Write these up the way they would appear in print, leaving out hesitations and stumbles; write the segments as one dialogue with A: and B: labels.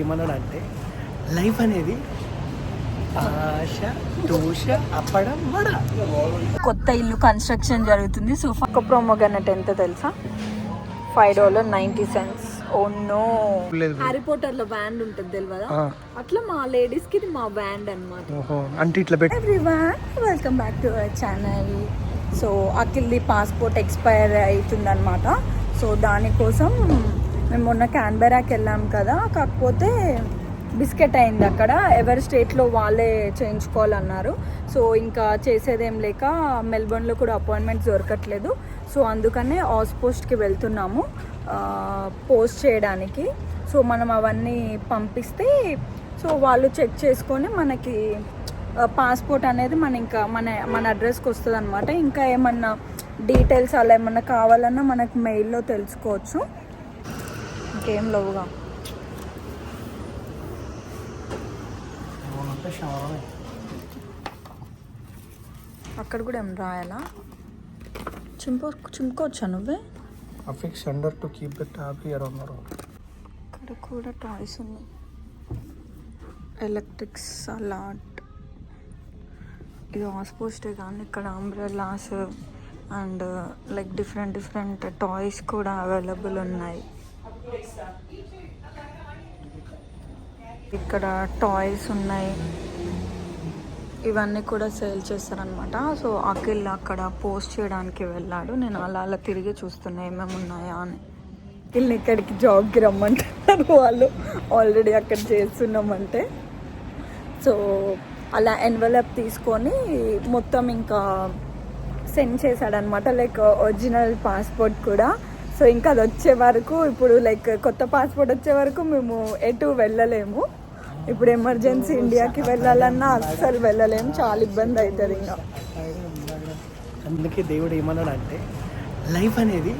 A: ఏమన్నాడంటే లైఫ్ అనేది ఆశ దోష అప్పడం వడ.
B: కొత్త ఇల్లు కన్స్ట్రక్షన్ జరుగుతుంది. సో ఒక ప్రోమోగనెట్ ఎంత తెలుసా? $5.90. ఓ నో, హ్యారీ పోటర్ లో బ్యాండ్ ఉంటుంది తెలియదా? అట్లా మా లేడీస్ కి ఇది మా బ్యాండ్ అన్నమాట.
A: అంటే ఇట్లా పెట్టి
B: everyone, welcome back to our channel. So అఖిల్ది పాస్పోర్ట్ ఎక్స్పైర్ అవుతుందన్నమాట. సో దానికోసం మేము మొన్న క్యాన్బెరాకి వెళ్ళాం కదా, కాకపోతే బిస్కెట్ అయింది అక్కడ. ఎవరి స్టేట్లో వాళ్ళే చేయించుకోవాలన్నారు. సో ఇంకా చేసేదేం లేక మెల్బోర్న్లో కూడా అపాయింట్మెంట్స్ దొరకట్లేదు. సో అందుకనే పోస్ట్కి వెళ్తున్నాము పోస్ట్ చేయడానికి. సో మనం అవన్నీ పంపిస్తే సో వాళ్ళు చెక్ చేసుకొని మనకి పాస్పోర్ట్ అనేది మన అడ్రస్కి వస్తుంది అనమాట. ఇంకా ఏమన్నా డీటెయిల్స్ అలా ఏమన్నా కావాలన్నా మనకు మెయిల్లో తెలుసుకోవచ్చు. ఇంకేం లేవుగా. అక్కడ కూడా ఏం రాయాలా? చింపుకోవచ్చా నువ్వే?
A: Affix under to keep the tab here అన్నారు.
B: ఇక్కడ కూడా టాయ్స్ ఉన్నాయి, ఎలక్ట్రిక్స్ అలాట్. ఇది పోస్టే కానీ ఇక్కడ umbrellas and like different toys కూడా అవైలబుల్ ఉన్నాయి. ఇక్కడ టాయ్స్ ఉన్నాయి, ఇవన్నీ కూడా సేల్ చేస్తారనమాట. సో అఖిల్ అక్కడ పోస్ట్ చేయడానికి వెళ్ళాడు. నేను అలా తిరిగి చూస్తున్నా ఏమేమి ఉన్నాయా అని. అఖిల్ని ఇక్కడికి జాబ్కి రమ్మంటున్నారు వాళ్ళు, ఆల్రెడీ అక్కడ చేస్తున్నామంటే. సో అలా ఎన్వలప్ తీసుకొని మొత్తం ఇంకా సెండ్ చేశాడనమాట, లైక్ ఒరిజినల్ పాస్పోర్ట్ కూడా. సో ఇంకా అది వచ్చే వరకు, ఇప్పుడు లైక్ కొత్త పాస్పోర్ట్ వచ్చే వరకు మేము ఎటు వెళ్ళలేము. ఇప్పుడు ఎమర్జెన్సీ ఇండియాకి వెళ్ళాలన్నా అస్సలు వెళ్ళలేము, చాలా ఇబ్బంది అవుతుంది ఇంకా.
A: అందుకే దేవుడు ఏమన్నాడంటే లైఫ్ అనేది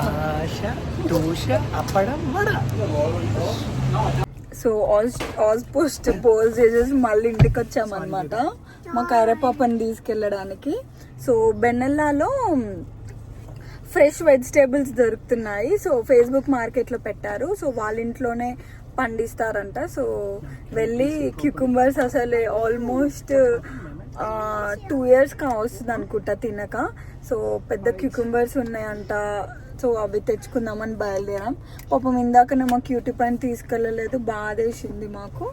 A: ఆశ దోష అప్పడం వడ.
B: సో పోస్ట్ చేసేసి మళ్ళీ ఇంటికి వచ్చామన్నమాట మా కైరపాపని తీసుకెళ్ళడానికి. సో బెన్నెల్లాలో ఫ్రెష్ వెజిటేబుల్స్ దొరుకుతున్నాయి. సో ఫేస్బుక్ మార్కెట్లో పెట్టారు. సో వాళ్ళ ఇంట్లోనే పండిస్తారంట. సో వెళ్ళి క్యూకుంబర్స్ అసలు ఆల్మోస్ట్ 2 years వస్తుంది అనుకుంటా తినక. సో పెద్ద క్యూకుంబర్స్ ఉన్నాయంట. సో అవి తెచ్చుకుందామని బయలుదేరాం. పాపం ఇందాకనే మా క్యూటీ పైన తీసుకెళ్ళలేదు, బాధేసింది మాకు,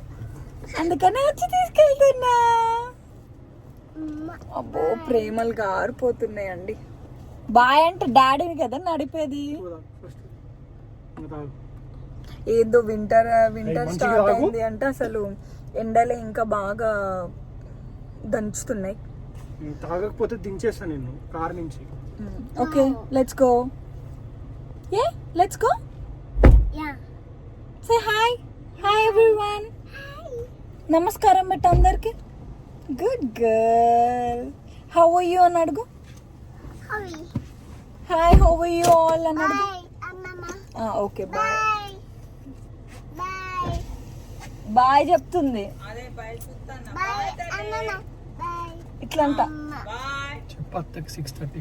B: అందుకనే వచ్చి తీసుకెళ్తున్నా. అబ్బో ప్రేమలు గారిపోతున్నాయండి. బాయ్ అంటే డాడీని కదా నడిపేది. ఏదో వింటర్ స్టార్ట్ అయింది అంటే అసలు ఎండలే ఇంకా బాగా దంచుతున్నాయి.
A: తాగకపోతే దించేస్తా నేను కార్ నుంచి.
B: Okay let's go. Let's go. Say hi everyone. నమస్కారం పెట్ట అందరికి. Good girl. How are you అని అడుగు. Hi how are you all అని అడుగు. Okay bye. బాయ్ చెప్తుంది ఇట్లా అంట.
A: చెప్పత్తకి 6:30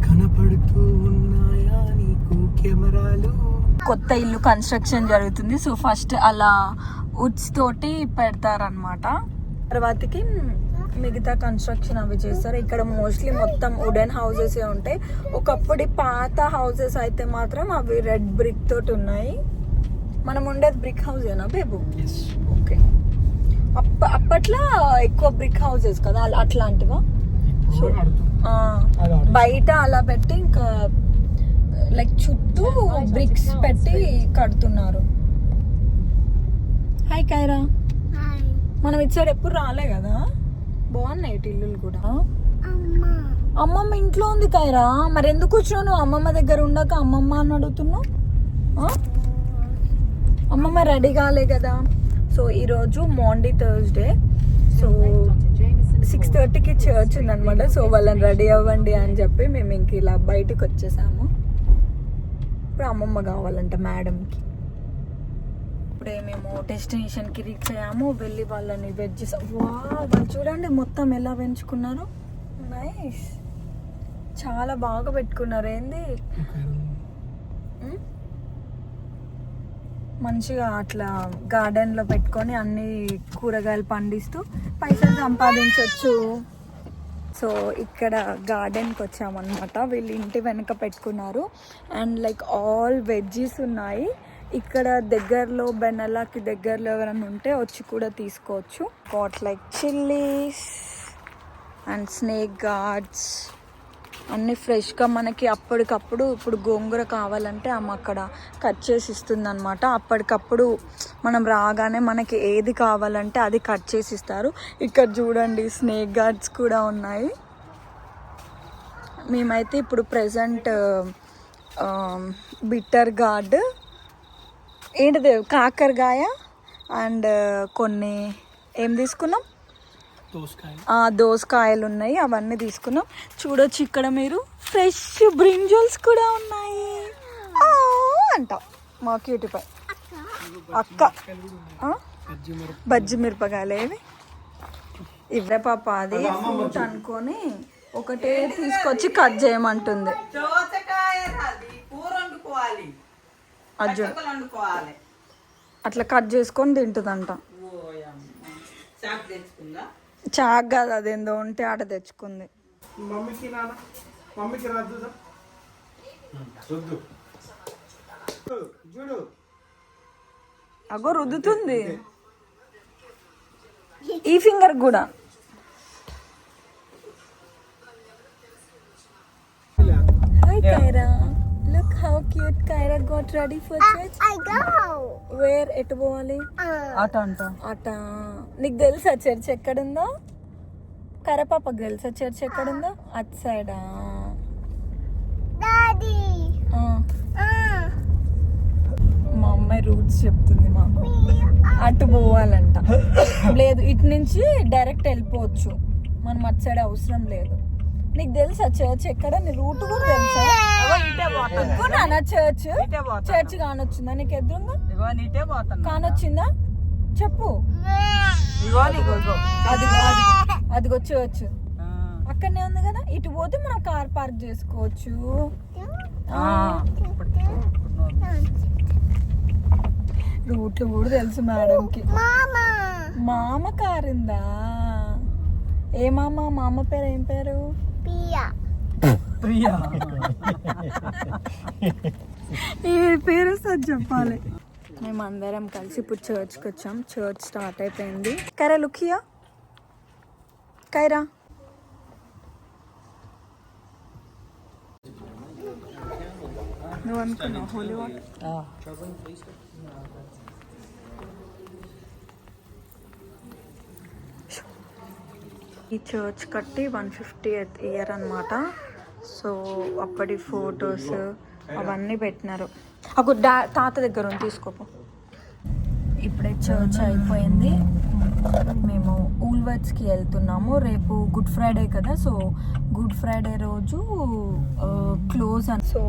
A: కనపడుతూ ఉన్నాయా నీకు కెమెరాలు.
B: కొత్త ఇల్లు కన్స్ట్రక్షన్ జరుగుతుంది. సో ఫస్ట్ అలా వుడ్స్ తోటి పెడతారనమాట, తర్వాతకి మిగతా కన్స్ట్రక్షన్ అవి చేస్తారు. ఇక్కడ మోస్ట్లీ మొత్తం వుడెన్ హౌసెస్ ఉంటాయి. ఒకప్పుడు పాత హౌసెస్ అయితే మాత్రం అవి రెడ్ బ్రిక్ తోటి ఉన్నాయి. మనం ఉండేది బ్రిక్ హౌస్ ఏనా బేబు? ఓకే. అప్పట్లో ఎక్కువ బ్రిక్ హౌసెస్ కదా అట్లాంటివా? బయట అలా పెట్టి ఇంకా లైక్ చుట్టూ బ్రిక్స్ పెట్టి కడుతున్నారు. హాయ్ కైరా. మనం ఇటు సైడ్ ఎప్పుడు రాలే కదా, బాగున్నాయి ఇల్లులు కూడా. అమ్మమ్మ ఇంట్లో ఉంది కైరా, మరి ఎందుకు వచ్చినావు నువ్వు? అమ్మమ్మ దగ్గర ఉండక అమ్మమ్మ అని అడుగుతున్నావు. అమ్మమ్మ రెడీ కాలే కదా. సో ఈరోజు మాండీ థర్స్డే. సో 6:30కి చర్చ్ ఉందనమాట. సో వాళ్ళని రెడీ అవ్వండి అని చెప్పి మేము ఇంక ఇలా బయటకు వచ్చేసాము. ఇప్పుడు అమ్మమ్మ కావాలంట మేడంకి. ఇప్పుడే మేము డెస్టినేషన్కి రీచ్ అయ్యాము. వెళ్ళి వాళ్ళని వెజ్ వాళ్ళు చూడండి మొత్తం ఎలా పెంచుకున్నారు. నైస్. చాలా బాగా పెట్టుకున్నారు. ఏంది మంచిగా అట్లా గార్డెన్లో పెట్టుకొని అన్ని కూరగాయలు పండిస్తూ పైసలు సంపాదించవచ్చు. సో ఇక్కడ గార్డెన్కి వచ్చామన్నమాట. వీళ్ళు ఇంటి వెనక పెట్టుకున్నారు అండ్ లైక్ ఆల్ వెజ్జీస్ ఉన్నాయి. ఇక్కడ దగ్గరలో బెనలాకి దగ్గరలో ఎవరైనా ఉంటే వచ్చి కూడా తీసుకోవచ్చు. Got like chillies and snake guards అన్నీ ఫ్రెష్గా మనకి అప్పటికప్పుడు. ఇప్పుడు గోంగూర కావాలంటే ఆమె అక్కడ కట్ చేసి ఇస్తుంది అనమాట. అప్పటికప్పుడు మనం రాగానే మనకి ఏది కావాలంటే అది కట్ చేసి ఇస్తారు. ఇక్కడ చూడండి స్నేక్ గార్డ్స్ కూడా ఉన్నాయి. మేమైతే ఇప్పుడు ప్రెజెంట్ బిట్టర్ గార్డ్ ఏంటిది కాకరకాయ అండ్ కొన్ని ఏం తీసుకున్నాం, దోసకాయలు ఉన్నాయి, అవన్నీ తీసుకున్నాం. చూడొచ్చు ఇక్కడ మీరు ఫ్రెష్ బ్రింజల్స్ కూడా ఉన్నాయి అంట. మా క్యూటిపై అక్క బజ్జి మిరపకాయలు ఏవి ఇవ్వే పాప. అది ఫ్రూట్ అనుకొని ఒకటే తీసుకొచ్చి కట్ చేయమంటుంది. అట్లా కట్ చేసుకొని తింటుందంట. చాక్ కాదు, అదేందో ఉంటే ఆట తెచ్చుకుంది. అగో రుద్దుతుంది ఈ ఫింగర్ కూడా. Hi Kyra, look how cute Kyra got ready for church. I go. Where ఎటు పోవాలి? అట అంట. అట నీకు తెలుసా చర్చ్ ఎక్కడుందో? కరపాపకు తెలుసా చర్చ్ ఎక్కడుందో? అటు సైడా? డాడీ మా అమ్మాయి రూట్స్ చెప్తుంది మాకు. అటు పోవాలంట. లేదు, ఇటు నుంచి డైరెక్ట్ వెళ్ళిపోవచ్చు, మనం అటు సైడ్ అవసరం లేదు. నీకు తెలుసా చర్చ్ ఎక్కడ? నీ రూట్ కూడా తెలుసా? నాన్న చర్చ్ చర్చ్ కానొచ్చిందా నీకు ఎదురుగా? కానొచ్చిందా చెప్పు. అదిగో చర్చ్ అక్కడనే ఉంది కదా. ఇటు పోతే మనం కార్ పార్క్ చేసుకోవచ్చు. రూట్లు కూడా తెలుసు మేడంకి. మామ కారిందా? ఏ మామ? మామ పేరు ఏం పేరు? ప్రియా. ఏ పేరు సార్ చెప్పాలి. మేము అందరం కలిసి ఇప్పుడు చర్చ్కి వచ్చాం. చర్చ్ స్టార్ట్ అయిపోయింది. కైరా లుకియా, కైరా నువ్వు అనుకున్నావు హోలీ వాటర్. ఈ చర్చ్ కట్టి 150th ఇయర్ అనమాట. సో అప్పటి ఫొటోస్ అవన్నీ పెట్టినారు. ఒక తాత దగ్గర ఉంది, తీసుకోపో. ఇప్పుడే చర్చ్ అయిపోయింది. మేము ఊల్వర్డ్స్కి వెళ్తున్నాము. రేపు గుడ్ ఫ్రైడే కదా, సో గుడ్ ఫ్రైడే రోజు క్లోజ్ అని. సో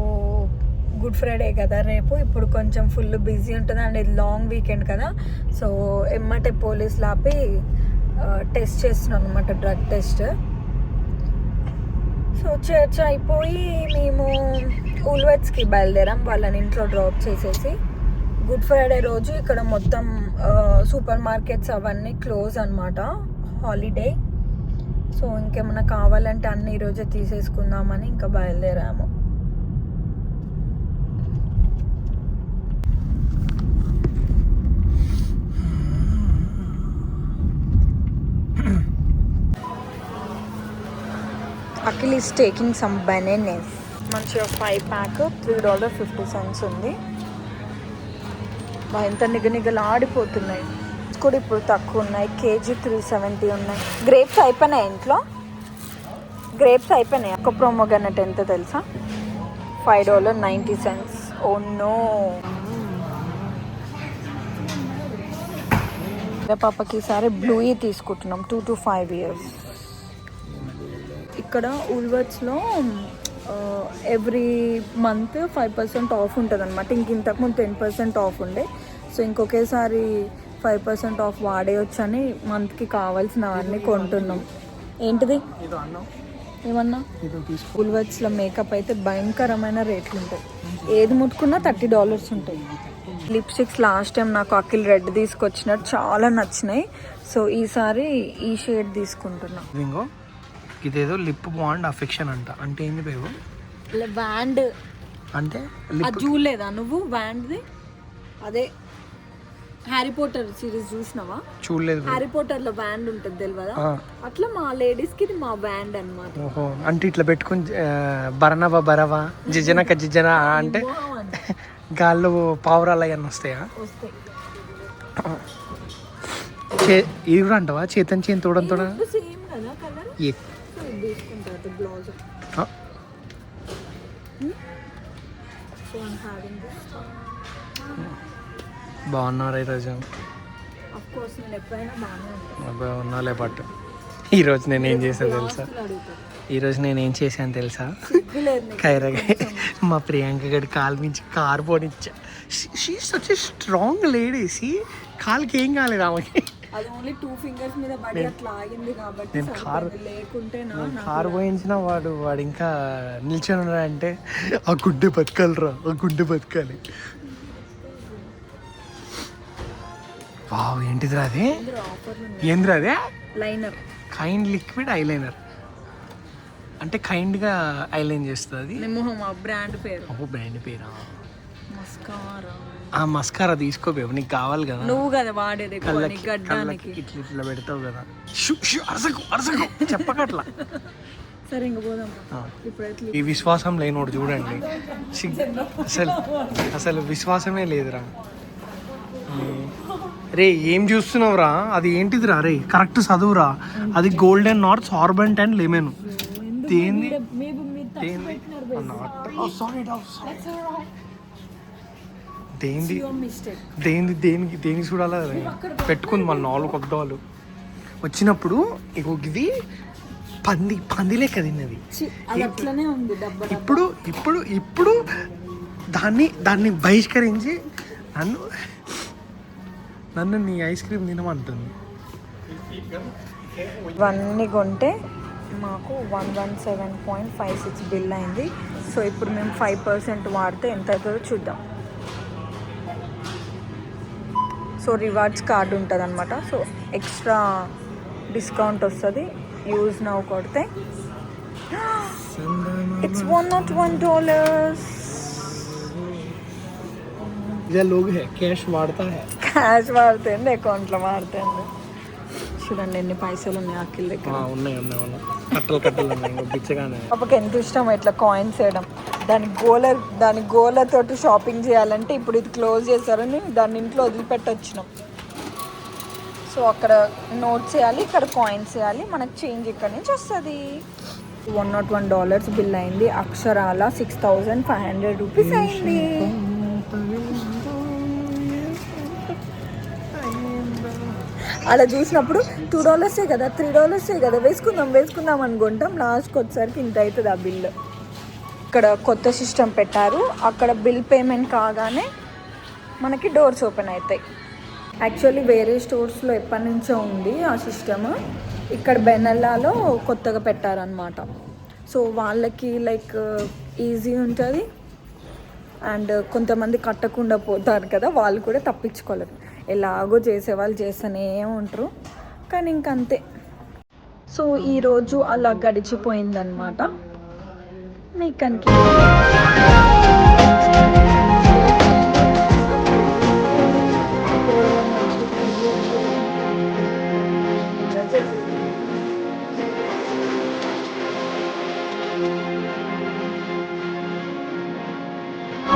B: గుడ్ ఫ్రైడే కదా రేపు. ఇప్పుడు కొంచెం ఫుల్ బిజీ ఉంటుంది అండ్ ఇది లాంగ్ వీకెండ్ కదా. సో ఎమ్మటే పోలీసులు ఆపి టెస్ట్ చేస్తున్నాం అనమాట, డ్రగ్ టెస్ట్. సో చర్చ్ అయిపోయి మేము ఊల్వర్డ్స్కి బయలుదేరాం, వాళ్ళని ఇంట్లో డ్రాప్ చేసేసి. గుడ్ ఫ్రైడే రోజు ఇక్కడ మొత్తం సూపర్ మార్కెట్స్ అవన్నీ క్లోజ్ అనమాట, హాలిడే. సో ఇంకేమైనా కావాలంటే అన్నీ ఈరోజే తీసేసుకుందామని ఇంకా బయలుదేరాము. Akhil is taking some bananas. మంచిగా 5 pack $3.50 ఉంది. ఎంత నిగనిగలాడిపోతున్నాయి. కూడా ఇప్పుడు తక్కువ ఉన్నాయి, కేజీ 370 ఉన్నాయి. గ్రేప్స్ అయిపోయినాయి ఇంట్లో, గ్రేప్స్ అయిపోయినాయి. ఒక ప్రోమోగ్రానేట్ ఎంత తెలుసా? $5.90. Oh no. పాపకి ఈసారి బ్లూయి తీసుకుంటున్నాం, 2 to 5 years. ఇక్కడ ఊల్వర్డ్స్లో ఎవ్రీ మంత్ 5% ఆఫ్ ఉంటుంది అనమాట. ఇంతకుముందు 10% ఆఫ్ ఉండే. సో ఇంకొకేసారి 5% ఆఫ్ వాడేయచ్చు అని మంత్కి కావాల్సినవన్నీ కొంటున్నాం. ఏంటిది? ఏమన్నా
A: ఏదో తీసుకో.
B: బుల్వర్డ్స్లో మేకప్ అయితే భయంకరమైన రేట్లు ఉంటాయి. ఏది ముట్టుకున్నా $30 ఉంటాయి. లిప్స్టిక్స్ లాస్ట్ టైం నాకు అఖిల్ రెడ్ తీసుకొచ్చినట్టు చాలా నచ్చినాయి. సో ఈసారి ఈ షేడ్ తీసుకుంటున్నా.
A: ఇంకో ఇదేదో లిప్ బాండ్ అఫెక్షన్ అంట. అంటే ఏంది బేబు?
B: బ్యాండ్
A: అంటే
B: అది చూడలేదా నువ్వు? బ్యాండ్ది అదే హ్యారీ పోటర్ సిరీస్ చూసినావా?
A: చూడలేదు.
B: హ్యారీ పోటర్ లో బ్యాండ్ ఉంటుంది తెలియదా? అట్లా మా లేడీస్ కి ఇది మా బ్యాండ్ అన్నమాట.
A: ఓహో, అంటే ఇట్లా పెట్టుకుని బరనవా బరవా జిజనక జిజన అంటే గాల్లో పావురాలు అవన్నీ వస్తాయా?
B: వస్తాయి.
A: ఇది కూడా అంటావా? చేతన్ చేతి తోడం తోడ
B: సేమ్ కదా కలర్. తీసుకుంటారు బ్లౌజ్.
A: బాగున్నారు ఈరోజు.
B: ఆఫ్ కోర్స్ నేను ఎప్పుడైనా బాగానే ఉంటాను.
A: బాగున్నాలే. బట్ ఈరోజు నేను ఏం చేసాను తెలుసా? ఈరోజు నేను ఏం చేశాను తెలుసా? ఖైరగా మా ప్రియాంక గడి కాలు మించి కారు పోనిచ్చా. She such a strong lady. కాలుకి ఏం కాలేదు ఆమెకి.
B: అది ఓన్లీ 2 ఫింగర్స్ మీద పడి అట్లా ఆగింది కాబట్టి.
A: నేను
B: లేకుంటే
A: కారు పోయించిన వాడు ఇంకా నిల్చొని ఉన్నాడంటే ఆ గుడ్డే బతకాలిరా, ఆ గుడ్డే బతకాలి. వావ్, ఏంటిదిరా అది? ఏందిరా అదే?
B: Liner,
A: kind liquid eyeliner. అంటే కైండ్గా ఐలైన్ చేస్తుంది అది.
B: బ్రాండ్ పేరు.
A: అబ్బో, బ్రాండ్ పేరా?
B: మస్కారా.
A: ఆ మస్కారా తీసుకోబేవు, నీకు కావాలి కదా.
B: నువ్వు కదా వాడేది గడ్డానికి.
A: ఇట్లా ఇట్లా పెడతావు కదా. అరసకు అరసకు చెప్పకట్లా.
B: సరే ఇంక పోదాం. ఇప్పుడైతే
A: ఈ విశ్వాసం లేనోడు చూడండి. అసలు అసలు విశ్వాసమే లేదురా. రే ఏం చూస్తున్నావురా? అది ఏంటిదిరా? రే కరెక్ట్ చదువురా. అది గోల్డెన్ నాట్ సార్బెంట్ అండ్ లెమన్. దేంది దేంది దేంది దేనికి దేనికి చూడాలా? పెట్టుకుంది మళ్ళీ $4 వచ్చినప్పుడు. ఇగో ఇది పంది లెక్క తిన్నది. ఇప్పుడు ఇప్పుడు ఇప్పుడు దాన్ని బహిష్కరించి నన్ను నీ ఐస్ క్రీమ్ తినమంటుంది.
B: ఇవన్నీ కొంటే మాకు 117.56 బిల్ అయింది. సో ఇప్పుడు మేము 5% వాడితే ఎంత అవుతుందో చూద్దాం. సో రివార్డ్స్ కార్డు ఉంటుంది అనమాట. సో ఎక్స్ట్రా డిస్కౌంట్ వస్తుంది. యూజ్ నౌ కొడితే ఇట్స్ $101.
A: క్యాష్ వాడతా
B: క్యాష్ వాడుతుంది, అకౌంట్లో వాడుతుంది. చూడండి ఎన్ని పైసలు ఉన్నాయి అఖిల్ దగ్గర.
A: ఉన్నాయి కట్టలు కట్టలు ఉన్నాయి. బిచ్చగానే
B: పాపకి ఎంత ఇష్టం ఇట్లా కాయిన్స్ వేయడం. దాని గోలతోటి షాపింగ్ చేయాలంటే ఇప్పుడు ఇది క్లోజ్ చేశారని దాన్ని ఇంట్లో వదిలిపెట్టొచ్చినాం. సో అక్కడ నోట్స్ వేయాలి, ఇక్కడ కాయిన్స్ వేయాలి, మనకు చేంజ్ ఇక్కడ నుంచి వస్తుంది. $101 బిల్ అయింది. అక్షరాల 6500 రూపీస్ అయింది. అలా చూసినప్పుడు $2 కదా, $3 కదా, వేసుకుందాం అనుకుంటాం. లాస్ట్కి వచ్చేసరికి ఇంత అవుతుంది ఆ బిల్. ఇక్కడ కొత్త సిస్టమ్ పెట్టారు. అక్కడ బిల్ పేమెంట్ కాగానే మనకి డోర్స్ ఓపెన్ అవుతాయి. యాక్చువల్లీ వేరే స్టోర్స్లో ఎప్పటి నుంచో ఉంది ఆ సిస్టమ్. ఇక్కడ బెనెల్లాలో కొత్తగా పెట్టారనమాట. సో వాళ్ళకి లైక్ ఈజీ ఉంటుంది. అండ్ కొంతమంది కట్టకుండా పోతారు కదా, వాళ్ళు కూడా తప్పించుకోలేరు. ఎలాగో చేసేవాళ్ళు చేస్తూనే ఉంటారు. కానీ ఇంకంతే. సో ఈరోజు అలా గడిచిపోయిందనమాట. మీకు